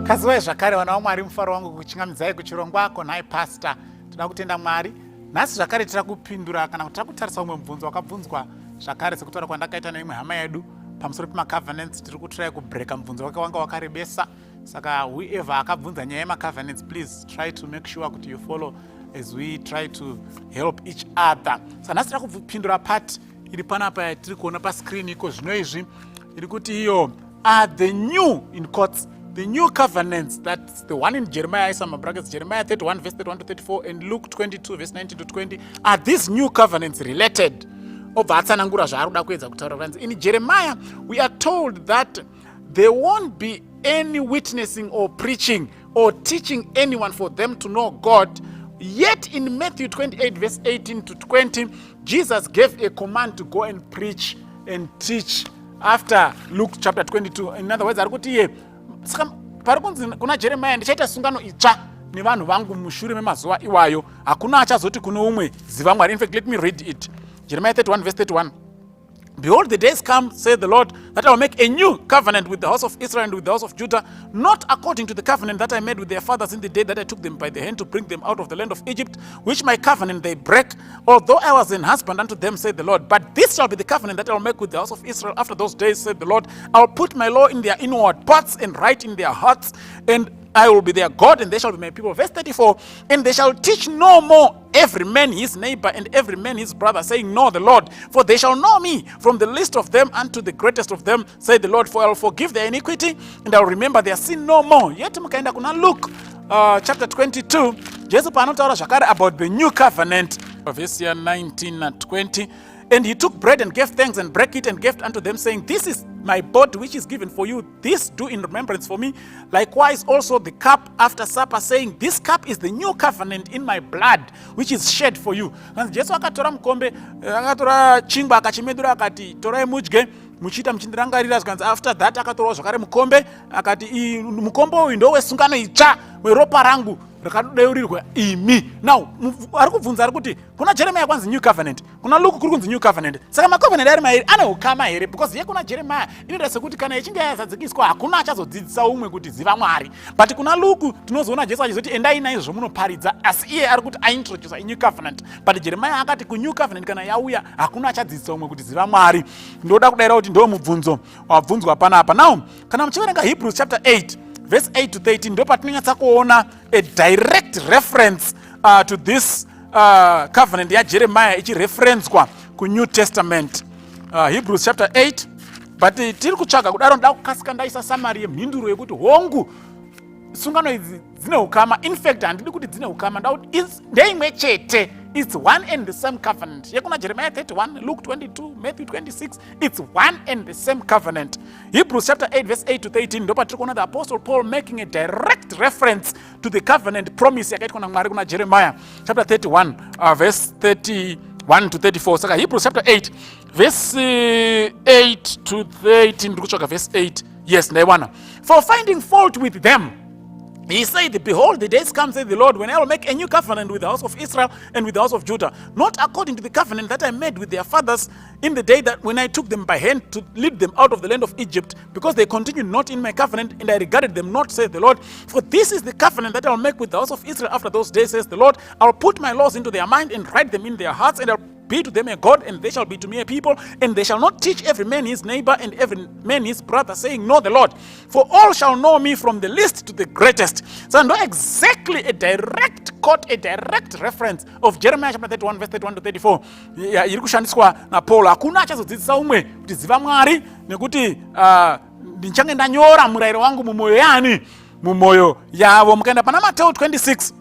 Kaziwai zvakare vana vaMwari, mufaro wangu kuchingamidzai kuchirongwa konhai pastor. Toda kutenda Mwari. Nhasi zvakare tira kupindura kana kuti tira kutarisa umwe mubvunzo wakabvunzwa zvakare sekutaura kwandakaita neimwe hama yedu pamusoro pemacovenants. Tiri kutry kubreaka mubvunzo wake wanga wakarebesa. Saka whoever akabvunza nyaya yemacovenants, please try to make sure kuti you follow as we try to help each other. Saka nhasi tira kupindura part iri panapa yatiri kuona pascreen iko zvino izvi. Iri kuti iyo are the new in quotes. The new covenants, that's the one in Jeremiah, Jeremiah 31 verse 31 to 34 and Luke 22 verse 19 to 20. Are these new covenants related? In Jeremiah, we are told that there won't be any witnessing or preaching or teaching anyone for them to know God. Yet in Matthew 28 verse 18 to 20, Jesus gave a command to go and preach and teach after Luke chapter 22. In other words, saka pari kunzi kuna Jeremiah ndichaita sungano itsva nevanhu vangu mushure memazuva iwayo, hakuna achazoti kuno umwe ziva Mwari. In fact, let me read it. Jeremiah 31 verse 31. Behold, the days come, saith the Lord, that I will make a new covenant with the house of Israel and with the house of Judah, not according to the covenant that I made with their fathers in the day that I took them by the hand to bring them out of the land of Egypt, which my covenant they break, although I was an husband unto them, saith the Lord. But this shall be the covenant that I will make with the house of Israel after those days, saith the Lord. I will put my law in their inward parts and write in their hearts, and I will be their God, and they shall be my people. Verse 34, and they shall teach no more every man his neighbor and every man his brother, saying, Know the Lord, for they shall know me, from the least of them unto the greatest of them, saith the Lord. For I will forgive their iniquity, and I will remember their sin no more. Yet mukaenda kuna Luke chapter 22, Jesu paanotaura zvakare about the new covenant, verse 19 and 20. And he took bread and gave thanks and broke it and gave unto them, saying, This is my body which is given for you. This do in remembrance for me. Likewise also the cup after supper, saying, This cup is the new covenant in my blood, which is shed for you. And Jesu akatora mukombe, akatora chingwa akachimedura akati, torai mudye muchiita muchindirangarira. Zvikanzi after that akatora zvakare mukombe akati, mukombe uyu ndo wesungano itsva weropa rangu rakadeurirwa imi. Now ari kubvunza ari kuti kuna Jeremiah kwanzi new covenant, kuna Luke kuri kunzi new covenant. Saka macovenant ari mairi ane ukama here? Because ye kuna Jeremiah inoita sekuti kana ichinge yazadzikiswa hakuna achazodzidzisa umwe kuti ziva Mwari. But kuna Luke tinozoona Jesu achizoti endai naizvo zvomunoparidza, asi iye ari kuti aintroduce a new covenant. But Jeremiah akati ku new covenant kana yauya hakuna achadzidzisa umwe kuti ziva Mwari. Ndoda kudai kuti ndo mubvunzo wabvunzwa panapa. Now kana muchiverenga Hebrews chapter 8 verse 8 to 13, ndo patinonyatsa kuona a direct reference to this covenant ya Jeremiah ichireferencwa ku New Testament. Hebrews chapter 8. But tiri kutsvaga kudaro nda kukasika ndaisa summary yemhinduro yekuti hongu sungano idzi dzine ukama. In fact, handidi kuti dzine ukama, ndakuti ndeimwe chete. It's one and the same covenant. Yekuna Jeremiah 31, Luke 22, Matthew 26. It's one and the same covenant. Hebrews chapter 8 verse 8 to 13. Ndo patrikona the apostle Paul making a direct reference to the covenant promise yakaitwa naMwari kuna Jeremiah chapter 31 verse 31 to 34. Saka Hebrews chapter 8 verse 8 to 13. Ndikuchoka verse 8. Yes, ndaiwana. For finding fault with them, he said, Behold, the days come, saith the Lord, when I will make a new covenant with the house of Israel and with the house of Judah, not according to the covenant that I made with their fathers in the day that when I took them by hand to lead them out of the land of Egypt, because they continued not in my covenant, and I regarded them not, saith the Lord. For this is the covenant that I will make with the house of Israel after those days, says the Lord. I will put my laws into their mind and write them in their hearts, and I will be to them a God, and they shall be to me a people. And they shall not teach every man his neighbor and every man his brother, saying, Know the Lord. For all shall know me, from the least to the greatest. So I know exactly a direct quote, a direct reference of Jeremiah chapter 31 verse 31 to 34. Iri kushandiswa na Paul. Hakuna achazodzidzisa umwe kuti ziva Mwari, nekuti ndichange ndanyora murayiro wangu mumoyo yani, mumoyo yavo. Mukaenda pana Matthew 26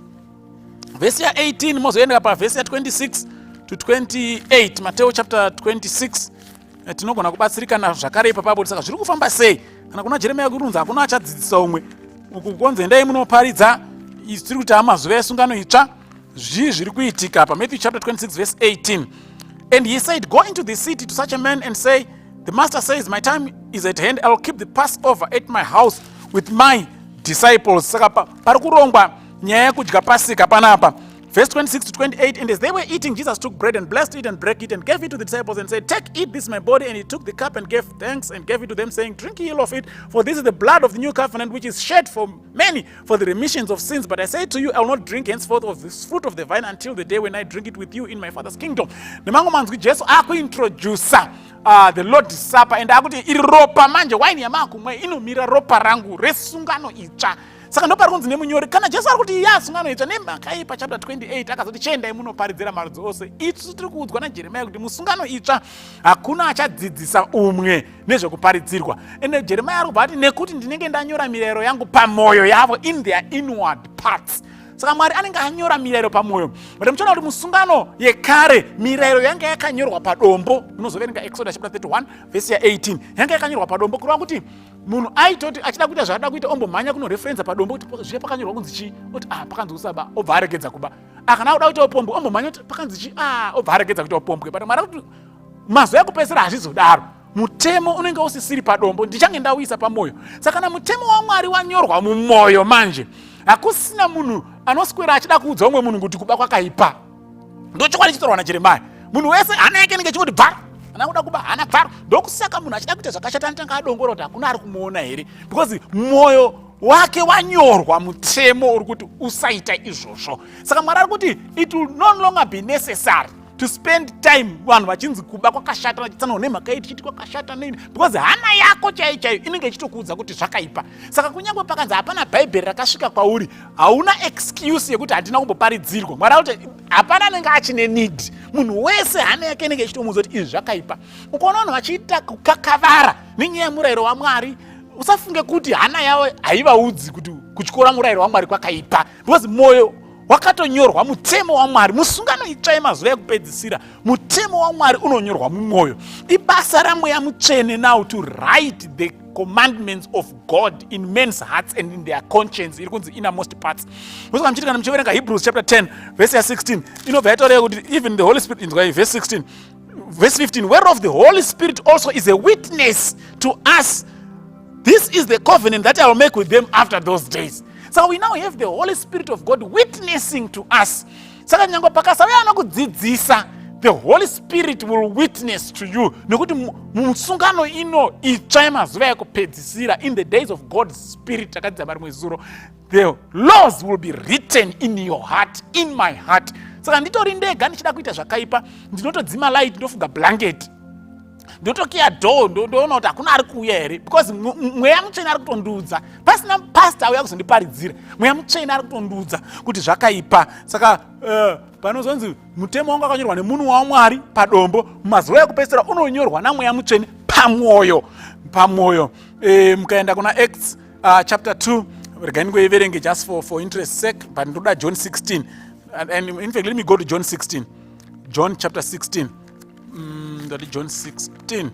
verse 18, mozoenda pa verse 26 to 28. Matthew chapter 26. Tinogona kubatsirikana zvakare ipapo. Saka zviri kufamba sei kana kuna Jeremiah kurunza hakuna achadzidzisa umwe ukukonze endai munoparidza tiri kuti amazuva esungano itsva zviri kuitika pa Matthew chapter 26 verse 18. And he said, Go into the city to such a man and say, The master says, My time is at hand. I will keep the Passover at my house with my disciples. Saka pari kurongwa nyaya yekudya Pasika panapa. Verse 26 to 28, and as they were eating, Jesus took bread and blessed it and broke it and gave it to the disciples and said, "Take, eat, this is my body." And he took the cup and gave thanks and gave it to them, saying, "Drink ye all of it, for this is the blood of the new covenant, which is shed for many for the remissions of sins. But I say to you, I will not drink henceforth of this fruit of the vine until the day when I drink it with you in my Father's kingdom." Nemango manzwi Jesu akuintroduce the Lord's Supper, and akuti iri ropa manje wine yamakumwe inomira ropa rangu resungano itsva. Saka ndopari kunzi nemunyori kana Jesu ari kuti sungano itsva nemakaipa chapter 28 akazoti chiendai munoparidzira marudzi ose. Itu tiri kuudzwa naJeremia kuti musungano itsva hakuna achadzidzisa umwe nezvekuparidzirwa. Ende Jeremia ari kubva ati nekuti ndinenge ndanyora mirayiro yangu pamwoyo yavo, in their inward parts. Saka Mwari anenge anyora mirayiro pamwoyo. But muchaona kuti musungano yekare mirayiro yanga yakanyorwa padombo. Munozoverenga Exodus chapter 31 verse 18. Yanga yakanyorwa padombo kureva kuti munhu aitoti achida kuita zvaada kuita ombomhanya kunoreferensa padombo kuti zviye pakanyorwa kunzi chi, oti pakanzi usaba, obva aregedza kuba. Akana kuda kuita upombwe ombomhanya kuti pakanzi chi, obva aregedza kuita upombwe. But Mwari kuti mazuva ekupedzisira hazvizodaro. Mutemo unenge usisiri padombo, ndichange ndauisa pamwoyo. Saka kana mutemo waMwari wanyorwa mumwoyo manje, hakusina munhu anoswera achida kuudza umwe munhu kuti kuba kwakaipa. Ndochokwadi chitorwa naJeremia. Munhu wese hana yake inenge chikuti bhara, hana kuda kuba hana bhara. Ndokusaka munhu achida kuita zvakashata anotanga adongora kuti hakuna ari kumuona here, because mwoyo wake wanyorwa mutemo uri kuti usaita izvozvo. Saka Mwari ari kuti it will no longer be necessary to spend time vanhu vachinzi kuba kwakashata vachitsanawo nemhaka yedu chiti kwakashata nini, because hana yako chaiyo inenge ichitokuudza kuti zvakaipa. Saka kunyange pakanzi hapana bhaibheri rakasvika kwauri, hauna excuse yekuti handina kumboparidzirwa. Mwari kuti hapana anenge achine need. Munhu wese hana yake inenge ichitomuudza kuti izvi zvakaipa. Ukaona vanhu vachiita kukakavara nenyaya yemurayiro waMwari, usafunge kuti hana yavo haivaudzi kuti kutyora murayiro waMwari kwakaipa, because mwoyo wakatonyorwa mutemo waMwari. Musungano itsva yemazuva ekupedzisira, mutemo waMwari unonyorwa mumwoyo. Ibasa raMweya Mutsvene now to write the commandments of God in men's hearts and in their conscience, iri kunzi innermost parts. Musika mchiti kana muchiverenga Hebrews chapter 10 verse 16, inobva yatoreva kuti even the Holy Spirit, verse 16, verse 15, whereof the Holy Spirit also is a witness to us. This is the covenant that I will make with them after those days. So we now have the Holy Spirit of God witnessing to us. Saka nyango pakasauya anokudzidzisa, the Holy Spirit will witness to you. Nekuti musungano ino itsva yemazuva ekupedzisira, in the days of God's Spirit, takadzidza vari mwezuro, the laws will be written in your heart, in my heart. Saka nditori ndega ndichida kuita zvakaipa, ndinotodzima light, ndofuga blanket, ndotokiya door, ndoona kuti hakuna ari kuuya here, because Mweya Mutsvene ari kutondiudza. Pasina pastor auya kuzondiparidzira, Mweya Mutsvene ari kutondiudza kuti zvakaipa. Saka panozonzi mutemo wangu wakanyorwa nemunhu waMwari padombo, mumazuva ekupedzisira unonyorwa naMweya Mutsvene pamwoyo. Mukaenda kuna Acts chapter 2, regai ndingoiverenge just for interest sake, but ndoda John 16. And in fact, let me go to John 16. John chapter 16. John 16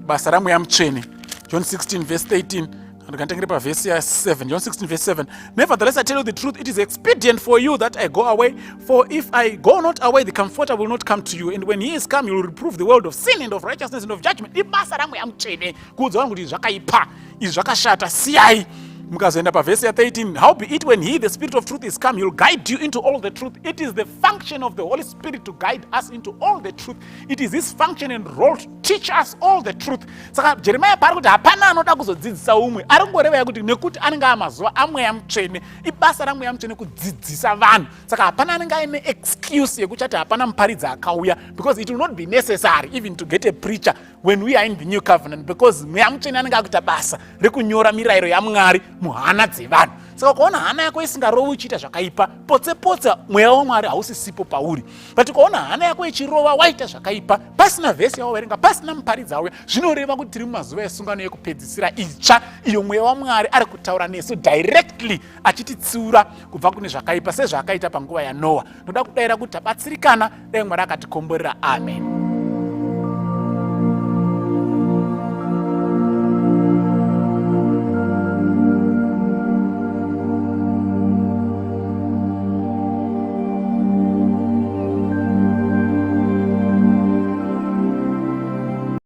basa raMweya Mutsvene. John 16 verse 18 ndikatangire pavhesi 7. John 16 verse 7, nevertheless I tell you the truth, it is expedient for you that I go away, for if I go not away, the Comforter will not come to you, and when he is come, he will reprove the world of sin and of righteousness and of judgment. Ibasa raMweya Mutsvene kuudza vanhu kuti zvakaipa, izvi zvakashata, siyai. Mukazoenda pavhesi 13, howbeit when he, the Spirit of truth, is come, he will guide you into all the truth. It is the function of the Holy Spirit to guide us into all the truth. It is his function and role to teach us all the truth. Saka Jeremiah pari kuti hapana anoda kuzodzidzisa umwe, ari kungoreva kuti nekuti anenge amazuva aMweya Mutsvene, ibasa raMweya Mutsvene kudzidzisa vanhu. Saka hapana anenge aine excuse yekuti hapana muparidzi akauya, because it will not be necessary even to get a preacher when we are in the new covenant, because Mweya Mutsvene anenge akuita basa rekunyora mirayiro yaMwari muhana dzevanhu. Saka ukaona hana yako isingarovi uchiita zvakaipa, potse Mweya waMwari hausisipo pauri. But ukaona hana yako ichirova waita zvakaipa, pasina vhesi yawaverenga, pasina muparidzi auya, zvinoreva kuti tiri mumazuva esungano yekupedzisira itsva, iyo Mweya waMwari ari kutaura nesu directly, achititsiura kubva kune zvakaipa sezvaakaita panguva yaNoa. Ndoda kudayira kuti tabatsirikana, dai Mwari akatikomborera. Amen.